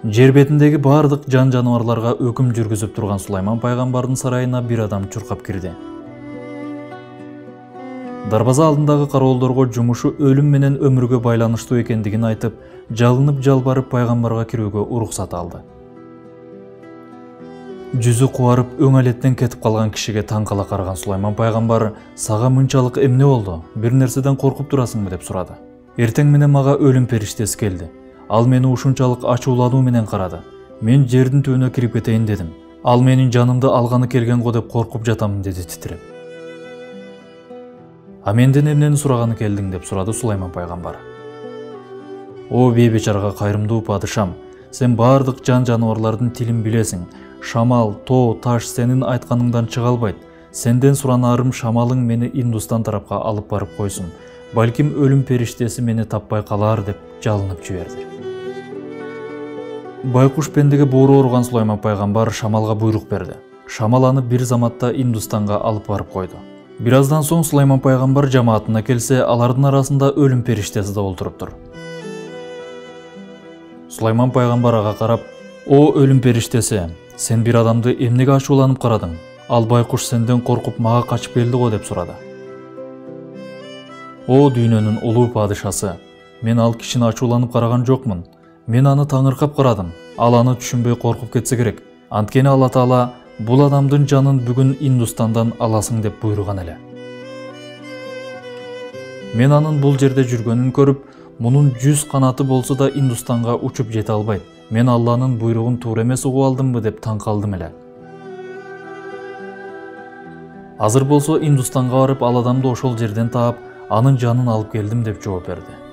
Жер бетиндеги бардык жан жаныбарларга өкүм жүргүзүп турган Сулайман пайгамбардын сарайына бир адам чуркап кирди. Дарбаза алдындагы кароолдорго жумушу өлүм менен өмүргө байланыштуу экендигин айтып, жалынып жалбарып пайгамбарга кирүүгө уруксат алды. Жүзү кубарып өң алеттен кетип калган кишиге таң кала караган Сулайман пайгамбар сага мынчалык эмне болду? Бир нерседен коркуп турасыңбы деп сурады. Эртең менен мага өлүм периштеси келди. Ал мени ушунчалык ачуулануу менен карады. Мен жердин түбүнө кирип кетейин дедим. Ал менин жанымды алганы келген го деп коркуп жатамын деди титиреп. А менден эмнени сураганы келдиң деп сурады Сулайман пайгамбар. О бейбечарга кайрымдуу падышам, сен бардык жан жаныбарлардын тилин билесиң. Шамал, тоо, таш сенин айтканыңдан чыга албайт. Сенден суранарым шамалың мени Индустан тарапка алып барып койсун. Балким өлүм периштеси мени таппай калар деп жалынып жиберди. Байкуш пендеге боору ооруган Сулайман пайгамбар Шамалга буйрук берди. Шамал аны бир заматта Индустанга алып барып койду. Бир аздан соң Сулайман пайгамбар жамаатына келсе, алардын арасында өлүм периштеси да олтуруптур. Сулайман пайгамбар ага карап: "О өлүм периштеси, сен бир адамды эмнеге ачууланып карадың? Ал байкуш сенден коркуп мага качып келди го" деп сурады. "О дүйнөнүн улуу падышасы, мен ал кишини ачууланып караган жокмун. Мен аны таңыркап карадым. Ал аны түшүнбөй коркуп кетсе керек. Анткени Алла Таала бул адамдын жанын бүгүн Индустандан аласың деп буйруган эле. Мен анын бул жерде жүргөнүн көрүп, мунун 100 канаты болсо да Индустанга учуп жете албайт. Мен Алланын буйругун туура эмес угуп алдымбы деп таң калдым эле. Азыр болсо Индустанга барып ал адамды ошол жерден таап, анын жанын алып келдим" деп жооп берди.